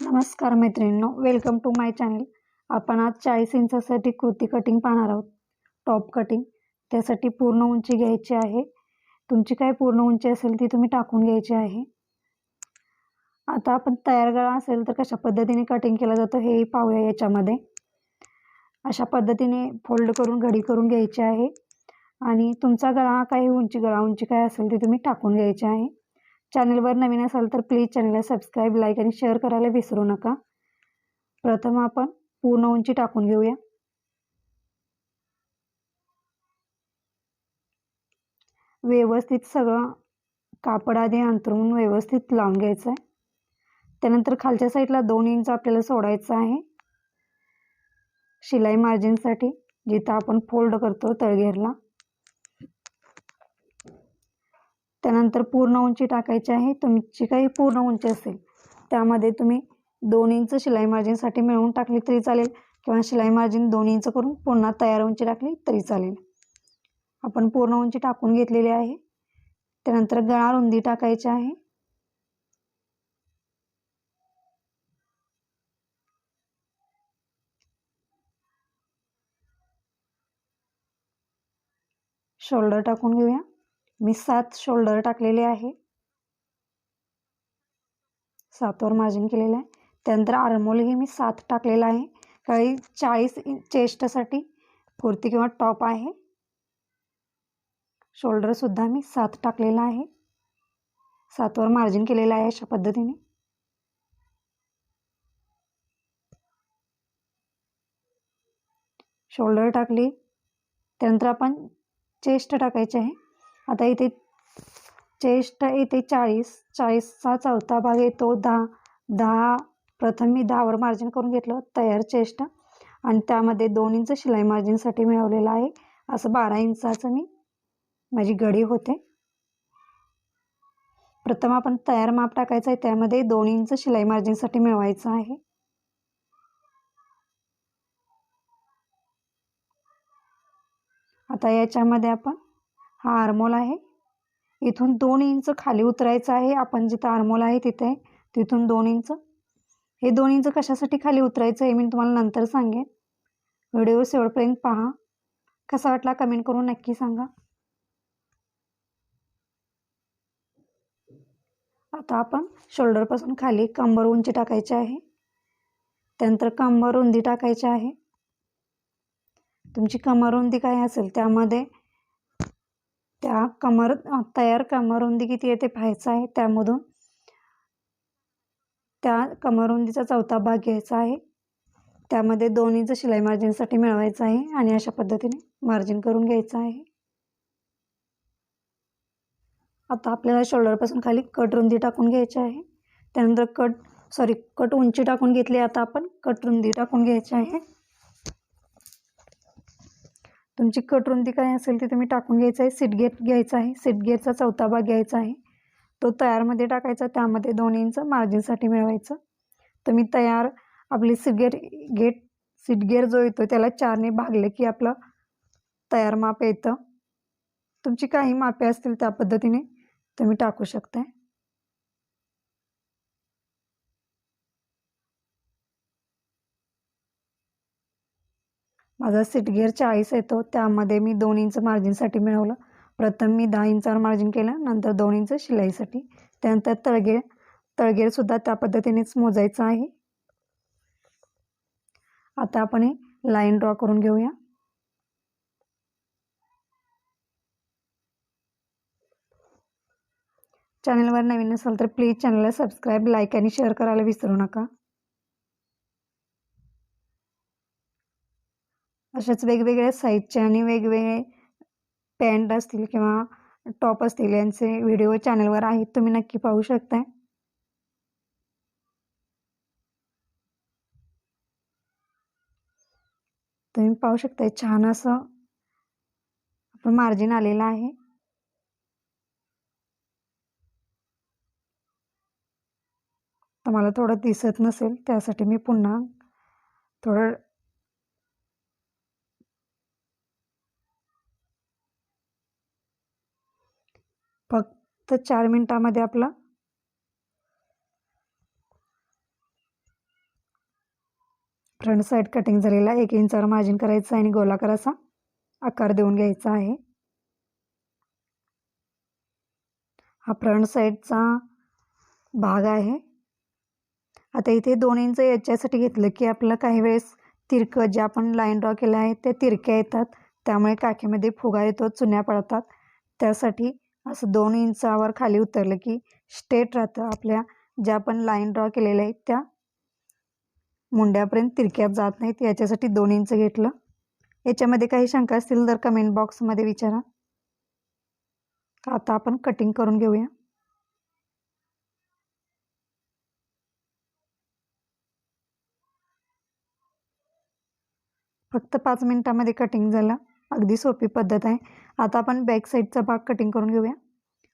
नमस्कार मैत्रिणींनो, welcome to my channel. आपण आज 40 इंचासाठी कुर्ती कटिंग पाहणार आहोत. Top cutting. त्यासाठी पूर्ण उंची घ्यायची आहे. तुमची काय पूर्ण उंची असेल ती तुम्ही टाकून घ्यायची आहे. आता आपण तयार गळा असेल तर कशा पद्धतीने कटिंग केलं जातं हे पाहूया. याच्यामध्ये अशा पद्धतीने फोल्ड करून घडी करून घ्यायची आहे आणि तुमचा गळा काय गळा उंची काय असेल ती तुम्ही टाकून घ्यायची आहे. चॅनलवर नवीन असाल तर प्लीज चॅनलला सबस्क्राईब, लाईक आणि शेअर करायला विसरू नका. प्रथम आपण पूर्ण उंची टाकून घेऊया. व्यवस्थित सगळं कापड आधी अंथरून व्यवस्थित लावून घ्यायचं आहे. त्यानंतर खालच्या साईडला 2 इंच आपल्याला सोडायचं आहे शिलाई मार्जिनसाठी, जिथं आपण फोल्ड करतो तळघेरला. त्यानंतर पूर्ण उंची टाकायची आहे. तुमची काही पूर्ण उंची असेल त्यामध्ये तुम्ही 2 इंच शिलाई मार्जिनसाठी मिळवून टाकली तरी चालेल किंवा शिलाई मार्जिन 2 इंच करून पुन्हा तयार उंची टाकली तरी चालेल. आपण पूर्ण उंची टाकून घेतलेली आहे. त्यानंतर गळा रुंदी टाकायची आहे. शोल्डर टाकून घेऊया. मी 7 शोल्डर टाकलेले आहे. 7 वर मार्जिन केलेलं आहे. त्यानंतर आर्महोल ही मी 7 टाकलेला आहे. काही 40 चेस्टसाठी कुर्ती किंवा टॉप आहे. शोल्डर सुद्धा मी 7 टाकलेला आहे. 7 वर मार्जिन केलेलं आहे अशा पद्धतीने. शोल्डर टाकली. त्यानंतर आपण चेस्ट टाकायचे आहे. आता इथे चेस्ट येते 40चा चौथा भाग येतो 10. प्रथम मी 10 वर मार्जिन करून घेतलं तयार चेस्ट आणि त्यामध्ये 2 इंच शिलाई मार्जिनसाठी मिळवलेलं आहे. असं 12 इंचाचं माझी घडी होते. प्रथम आपण तयार माप टाकायचं आहे, त्यामध्ये 2 इंच शिलाई मार्जिनसाठी मिळवायचं आहे. आता याच्यामध्ये आपण हा आर्महोल आहे, इथून 2 इंच खाली उतरायचं आहे. आपण जिथं आर्महोल आहे तिथून 2 इंच. हे 2 इंच कशासाठी खाली उतरायचं हे मी तुम्हाला नंतर सांगेन. व्हिडिओ शेवटपर्यंत पहा. कसा वाटला कमेंट करून नक्की सांगा. आता आपण शोल्डरपासून खाली कंबर उंची टाकायची आहे. त्यानंतर कंबर रुंदी टाकायची आहे. तुमची कमर रुंदी काय असेल त्यामध्ये त्या तयार कमर रुंदी किती आहे ते पाहायचं आहे. त्यामधून त्या कमर रुंदीचा चौथा भाग घ्यायचा आहे. त्यामध्ये 2 इंच शिलाई मार्जिनसाठी मिळवायचं आहे आणि अशा पद्धतीने मार्जिन करून घ्यायचं आहे. आता आपल्याला शोल्डरपासून खाली कट रुंदी टाकून घ्यायची आहे. त्यानंतर कट उंची टाकून घेतली. आता आपण कट रुंदी टाकून घ्यायची आहे. तुमची कट रुंदी काय असेल ती तुम्ही टाकून घ्यायचं आहे. सीट गेट घ्यायचा आहे. सीट गेटचा चौथा भाग घ्यायचा आहे. तो तयारमध्ये टाकायचा. त्यामध्ये 2 इंच मार्जिनसाठी मिळवायचं. तुम्ही तयार आपली सीट गेट जो येतो त्याला 4ने भागले की आपलं तयार माप येतं. तुमची काही मापे असतील त्या पद्धतीने तुम्ही टाकू शकताय. माझा सीट गेअर 40 येतो, त्यामध्ये मी 2 इंच मार्जिनसाठी मिळवलं. प्रथम मी 10 इंचावर मार्जिन केलं, नंतर 2 इंच शिलाईसाठी. त्यानंतर तळघेर सुद्धा त्या पद्धतीनेच मोजायचं आहे. आता आपण हे लाईन ड्रॉ करून घेऊया. चॅनलवर नवीन असाल तर प्लीज चॅनलला सबस्क्राईब, लाईक आणि शेअर करायला विसरू नका. अशाच वेगवेगळ्या साईजचे आणि वेगवेगळे पॅन्ट असतील किंवा टॉप असतील यांचे व्हिडिओ चॅनलवर आहेत, तुम्ही नक्की पाहू शकताय. तुम्ही पाहू शकताय छान असं आपण मार्जिन आलेलं आहे. तुम्हाला थोडं दिसत नसेल त्यासाठी मी पुन्हा थोडं फक्त 4 मिनिटामध्ये आपला फ्रंट साईड कटिंग झालेला 1 इंचावर मार्जिन करायचं आणि गोलाकार असा आकार देऊन घ्यायचा आहे. हा फ्रंट साईडचा भाग आहे. आता इथे 2 इंच याच्यासाठी घेतलं की आपलं काही वेळेस तिरकं जे आपण लाईन ड्रॉ केलं आहे ते तिरक्या येतात, त्यामुळे काखेमध्ये फुगा येतो, चुन्या पडतात. त्यासाठी असं 2 इंचावर खाली उतरलं की स्ट्रेट राहतं. आपल्या ज्या आपण लाईन ड्रॉ केलेल्या आहेत त्या मुंड्यापर्यंत तिरक्यात जात नाहीत, याच्यासाठी 2 इंच घेतलं. याच्यामध्ये काही शंका असतील तर कमेंट बॉक्समध्ये विचारा. आता आपण कटिंग करून घेऊया. फक्त 5 मिनिटामध्ये कटिंग झालं. अगदी सोपी पद्धत आहे. आता आपण बॅक साईडचा भाग कटिंग करून घेऊया.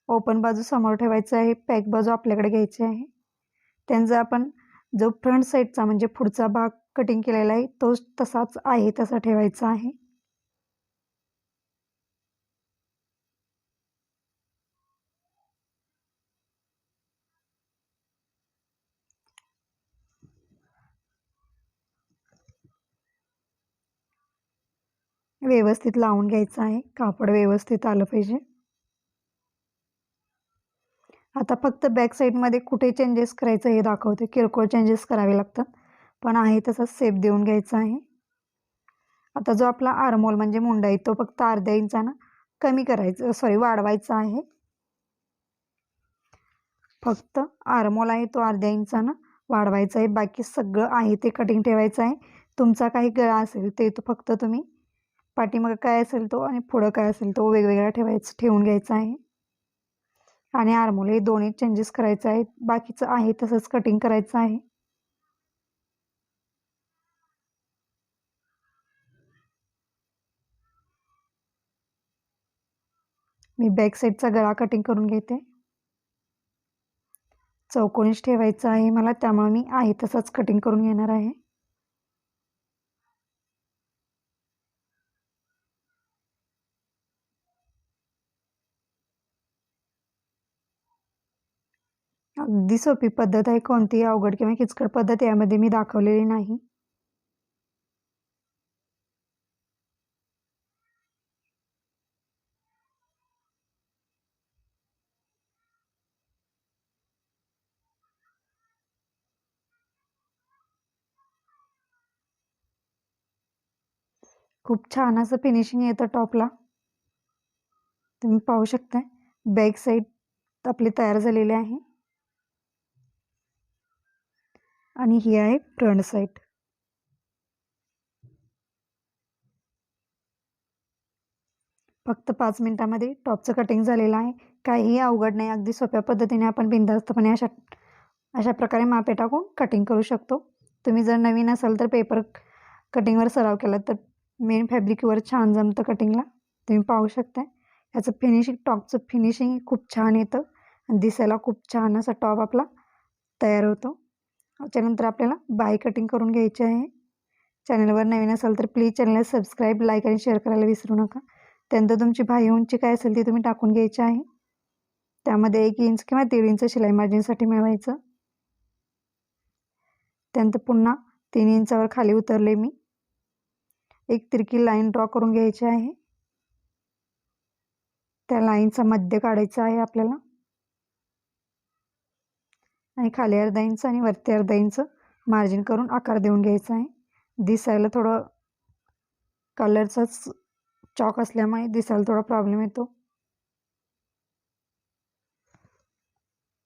ओपन बाजू समोर ठेवायचं आहे, पॅक बाजू आपल्याकडे घ्यायची आहे. त्यांचा आपण जो फ्रंट साईडचा म्हणजे पुढचा भाग कटिंग केलेला आहे तो तसाच आहे तसा ठेवायचा आहे. व्यवस्थित लावून घ्यायचं आहे, कापड व्यवस्थित आलं पाहिजे. आता फक्त बॅक साईडमध्ये कुठे चेंजेस करायचं हे दाखवते. किरकोळ चेंजेस करावे लागतात, पण आहे तसा शेप देऊन घ्यायचा आहे. आता जो आपला आर्महोल म्हणजे मुंडा आहे तो फक्त अर्ध्या इंचानं कमी करायचं, वाढवायचा आहे. फक्त आर्महोल आहे तो अर्ध्या इंचानं वाढवायचा आहे. बाकी सगळं आहे ते कटिंग ठेवायचं आहे. तुमचा काही गळा असेल ते तो फक्त तुम्ही पाठीमागं काय असेल तो आणि पुढं काय असेल तो वेगवेगळा ठेवून घ्यायचा आहे. आणि आर्महोल हे दोन्ही चेंजेस करायचे आहेत. बाकीचं आहे तसंच कटिंग करायचं आहे. मी बॅक साईडचा गळा कटिंग करून घेते. चौकोनीच ठेवायचं आहे मला, त्यामुळे मी आहे तसंच कटिंग करून घेणार आहे. अगदी सोपी पद्धत आहे. कोणतीही अवघड किंवा किचकट पद्धत यामध्ये मी दाखवलेली नाही. खूप छान असं फिनिशिंग येतं टॉपला. तुम्ही पाहू शकताय. बॅक साईड आपली तयार झालेली आहे आणि ही आहे फ्रंट साईड. फक्त 5 मिनिटामध्ये टॉपचं कटिंग झालेलं आहे. काहीही अवघड नाही. अगदी सोप्या पद्धतीने आपण बिनधास्तपणे अशा प्रकारे मापे टाकून कटिंग करू शकतो. तुम्ही जर नवीन असाल तर पेपर कटिंगवर सराव केला तर मेन फॅब्रिकवर छान जमतं कटिंगला. तुम्ही पाहू शकता. याचं टॉपचं फिनिशिंग खूप छान येतं आणि दिसायला खूप छान असा टॉप आपला तयार होतो. त्याच्यानंतर आपल्याला बाय कटिंग करून घ्यायची आहे. चॅनलवर नवीन असाल तर प्लीज चॅनलला सबस्क्राईब, लाईक आणि शेअर करायला विसरू नका. त्यानंतर तुमची बाह्य उंची काय असेल ती तुम्ही टाकून घ्यायची आहे. त्यामध्ये 1 इंच किंवा 1.5 इंच शिलाई मार्जिनसाठी मिळवायचं. त्यानंतर पुन्हा 3 इंचावर खाली उतरले मी. एक तिरकी लाईन ड्रॉ करून घ्यायची आहे. त्या लाईनचा मध्य काढायचा आहे आपल्याला आणि खाली अर्धा इंच आणि वरती अर्धा इंच मार्जिन करून आकार देऊन घ्यायचा आहे. दिसायला थोडं कलरचाच चॉक असल्यामुळे दिसायला थोडा प्रॉब्लेम येतो.